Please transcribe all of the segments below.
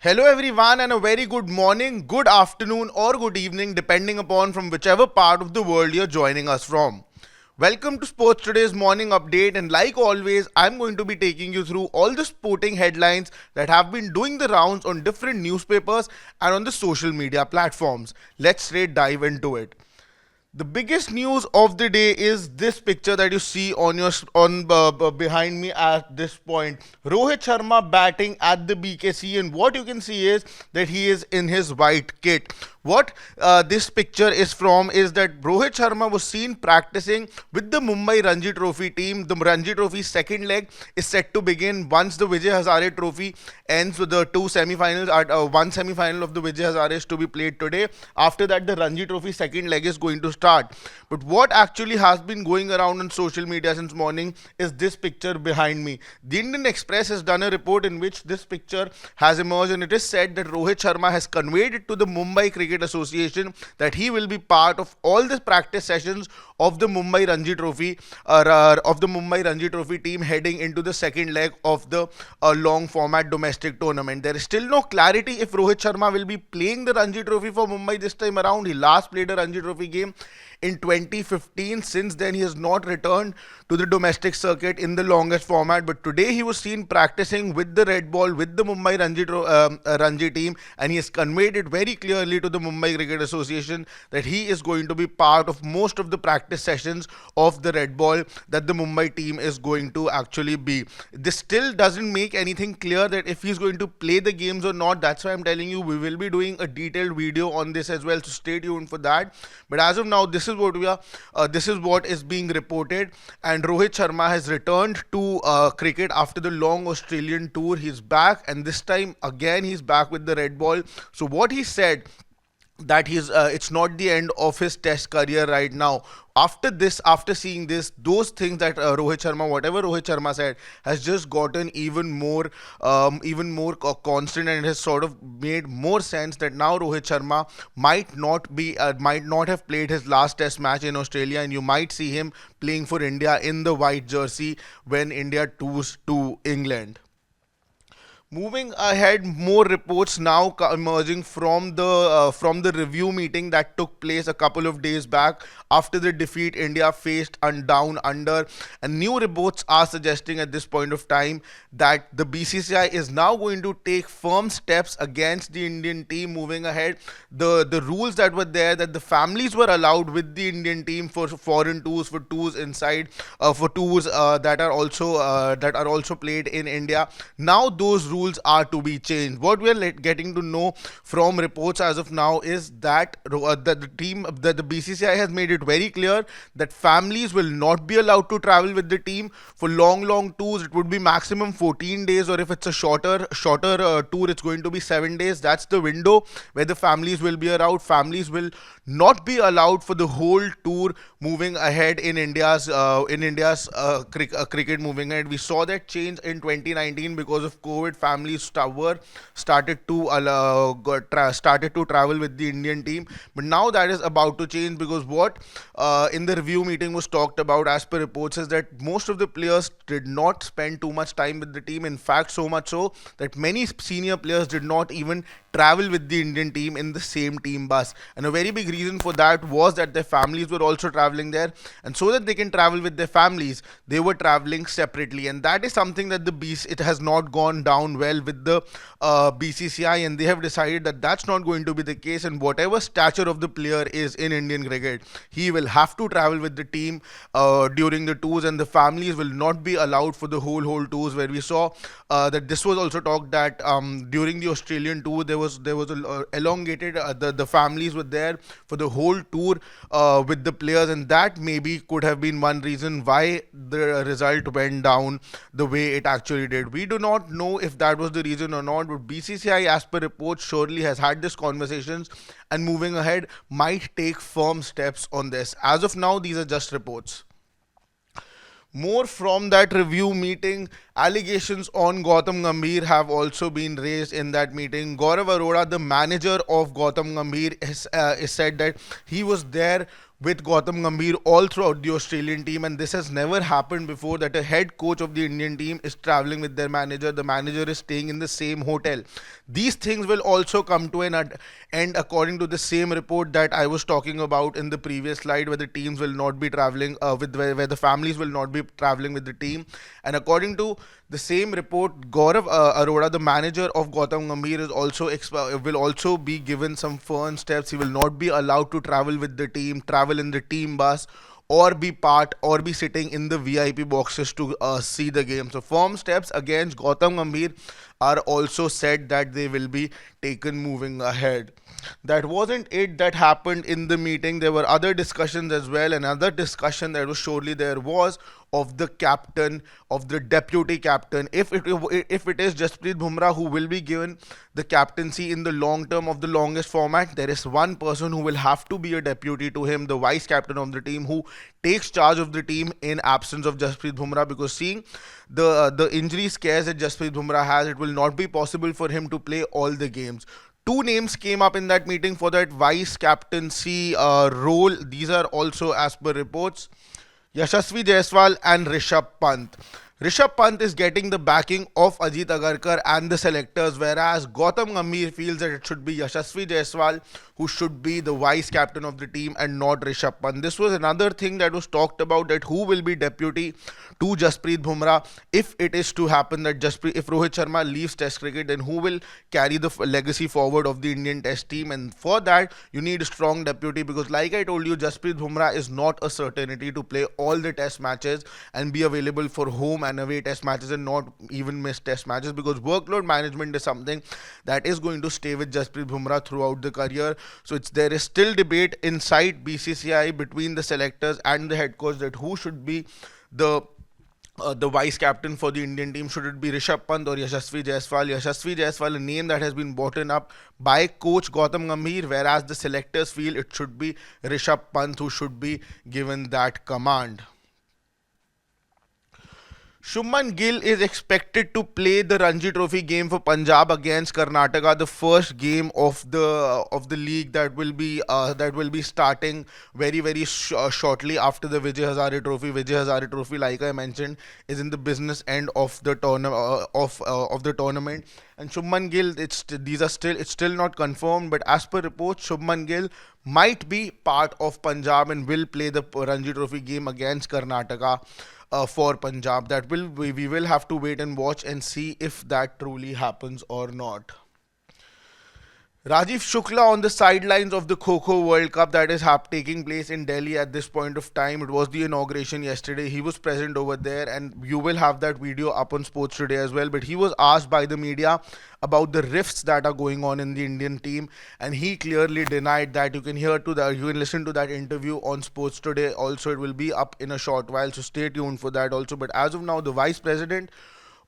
Hello everyone and a very good morning, good afternoon or good evening depending upon from whichever part of the world you're joining us from. Welcome to Sports Today's morning update, and like always I'm going to be taking you through all the sporting headlines that have been doing the rounds on different newspapers and on the social media platforms. Let's straight dive into it. The biggest news of the day is this picture that you see on your behind me at this point. Rohit Sharma batting at the BKC, and what you can see is that he is in his white kit. What this picture is from is that Rohit Sharma was seen practicing with the Mumbai Ranji Trophy team. The Ranji Trophy second leg is set to begin once the Vijay Hazare Trophy ends with the two semi-finals. One semi-final of the Vijay Hazare is to be played today. After that, the Ranji Trophy second leg is going to start. But what actually has been going around on social media since morning is this picture behind me. The Indian Express has done a report in which this picture has emerged, and it is said that Rohit Sharma has conveyed it to the Mumbai Cricket Association that he will be part of all the practice sessions of the Mumbai Ranji Trophy team heading into the second leg of the long format domestic tournament. There is still no clarity if Rohit Sharma will be playing the Ranji Trophy for Mumbai this time around. He last played a Ranji Trophy game in 2015. Since then, he has not returned to the domestic circuit in the longest format. But today, he was seen practicing with the red ball with the Mumbai Ranji team, and he has conveyed it very clearly to the Mumbai Cricket Association that he is going to be part of most of the practice sessions of the red ball that the Mumbai team is going to actually be. This still doesn't make anything clear that if he's going to play the games or not. That's why I'm telling you we will be doing a detailed video on this as well. So stay tuned for that. But as of now, this is what is being reported, and Rohit Sharma has returned to cricket after the long Australian tour. He's back, and this time again he's back with the red ball. So what he said that it's not the end of his test career right now. After seeing this, those things that whatever Rohit Sharma said, has just gotten even more constant, and it has sort of made more sense that now Rohit Sharma might not have played his last test match in Australia, and you might see him playing for India in the white jersey when India tours to England. Moving ahead, more reports now emerging from the review meeting that took place a couple of days back after the defeat India faced and down under. And new reports are suggesting at this point of time that the BCCI is now going to take firm steps against the Indian team moving ahead. The rules that were there, that the families were allowed with the Indian team for foreign tours, for tours inside, for tours that are also played in India. Now those rules are to be changed. What we are getting to know from reports as of now is that the BCCI has made it very clear that families will not be allowed to travel with the team for long tours. It would be maximum 14 days, or if it's a shorter tour, it's going to be 7 days. That's the window where the families will be around. Families will not be allowed for the whole tour moving ahead in India's cricket moving ahead. We saw that change in 2019 because of COVID. Families started to travel with the Indian team, but now that is about to change, because what in the review meeting was talked about, as per reports, is that most of the players did not spend too much time with the team. In fact, so much so that many senior players did not even travel with the Indian team in the same team bus. And a very big reason for that was that their families were also traveling there, and so that they can travel with their families, they were traveling separately. And that is something that it has not gone down well with the BCCI, and they have decided that that's not going to be the case. And whatever stature of the player is in Indian cricket, he will have to travel with the team during the tours, and the families will not be allowed for the whole tours. Where we saw that this was also talked that during the Australian tour there was a elongated the families were there for the whole tour with the players, and that maybe could have been one reason why the result went down the way it actually did. We do not know if that was the reason or not, but BCCI, as per reports, surely has had these conversations, and moving ahead might take firm steps on this. As of now, these are just reports. More from that review meeting, allegations on Gautam Gambhir have also been raised in that meeting. Gaurav Arora, the manager of Gautam Gambhir, is said that he was there with Gautam Gambhir all throughout the Australian team, and this has never happened before that a head coach of the Indian team is traveling with their manager. The manager is staying in the same hotel. These things will also come to an end according to the same report that I was talking about in the previous slide, where the teams will not be traveling where the families will not be traveling with the team. And according to the same report, Gaurav Arora, the manager of Gautam Gambhir, is also will also be given some firm steps. He will not be allowed to travel with the team, travel in the team bus, or be sitting in the VIP boxes to see the game. So firm steps against Gautam Gambhir are also said that they will be taken moving ahead. That wasn't it that happened in the meeting. There were other discussions as well. Another discussion that was surely there was of the captain, of the deputy captain. If it is Jasprit Bumrah who will be given the captaincy in the long term of the longest format, there is one person who will have to be a deputy to him, the vice captain of the team, who takes charge of the team in absence of Jasprit Bumrah. Because seeing the injury scares that Jasprit Bumrah has, it will not be possible for him to play all the games. Two names came up in that meeting for that vice captaincy role. These are also as per reports: Yashasvi Jaiswal and Rishabh Pant. Rishabh Pant is getting the backing of Ajit Agarkar and the selectors, whereas Gautam Gambhir feels that it should be Yashasvi Jaiswal who should be the vice captain of the team and not Rishabh Pant. This was another thing that was talked about, that who will be deputy to Jasprit Bumrah if it is to happen that if Rohit Sharma leaves Test cricket, then who will carry the legacy forward of the Indian Test team? And for that, you need a strong deputy, because like I told you, Jasprit Bumrah is not a certainty to play all the Test matches and be available for home and away Test matches and not even miss Test matches, because workload management is something that is going to stay with Jasprit Bumrah throughout the career. So there is still debate inside BCCI between the selectors and the head coach that who should be the vice captain for the Indian team. Should it be Rishabh Pant or Yashasvi Jaiswal? Yashasvi Jaiswal, a name that has been brought up by coach Gautam Gambhir, whereas the selectors feel it should be Rishabh Pant who should be given that command. Shubman Gill is expected to play the Ranji Trophy game for Punjab against Karnataka, the first game of the league that will be starting very shortly after the Vijay Hazare Trophy. Vijay Hazare Trophy, like I mentioned, is in the business end of the tournament. And Shubman Gill, it's still not confirmed, but as per reports, Shubman Gill might be part of Punjab and will play the Ranji Trophy game against Karnataka. For Punjab, we will have to wait and watch and see if that truly happens or not. Rajiv Shukla on the sidelines of the Kho World Cup that is taking place in Delhi at this point of time. It was the inauguration yesterday. He was present over there, and you will have that video up on Sports Today as well. But he was asked by the media about the rifts that are going on in the Indian team, and he clearly denied that. You can listen to that interview on Sports Today. Also, it will be up in a short while, so stay tuned for that also. But as of now, the vice president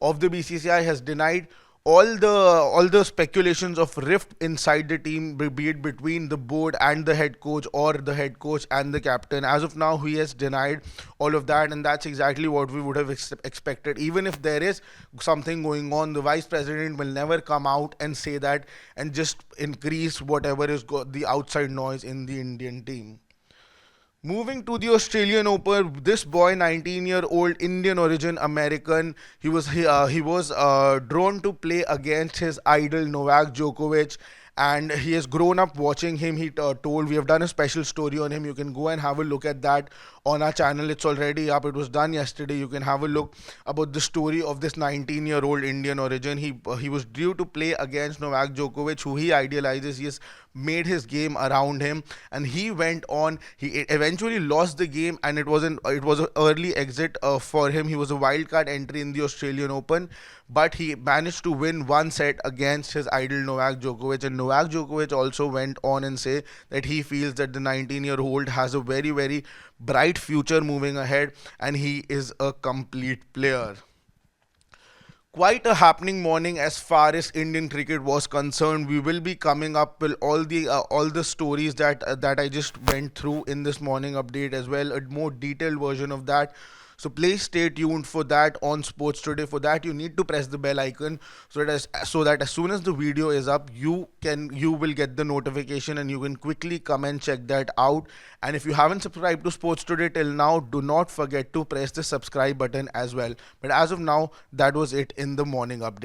of the BCCI has denied all the speculations of rift inside the team, be it between the board and the head coach or the head coach and the captain. As of now, he has denied all of that, and that's exactly what we would have expected. Even if there is something going on, the vice president will never come out and say that and just increase whatever is the outside noise in the Indian team. Moving to the Australian Open, this boy, 19-year-old Indian origin American, he was drawn to play against his idol Novak Djokovic, and he has grown up watching him. He told, we have done a special story on him. You can go and have a look at that on our channel. It's already up. It was done yesterday. You can have a look about the story of this 19-year-old Indian origin. He was due to play against Novak Djokovic, who he idealizes. He has made his game around him, and he went on. He eventually lost the game, and it was an early exit for him. He was a wildcard entry in the Australian Open, but he managed to win one set against his idol Novak Djokovic. And Novak Djokovic also went on and say that he feels that the 19-year-old has a very bright future moving ahead, and he is a complete player. Quite a happening morning as far as Indian cricket was concerned. We will be coming up with all the stories that I just went through in this morning update as well, a more detailed version of that. So please stay tuned for that on Sports Today. For that, you need to press the bell icon so that as soon as the video is up, you will get the notification and you can quickly come and check that out. And if you haven't subscribed to Sports Today till now, do not forget to press the subscribe button as well. But as of now, that was it in the morning update.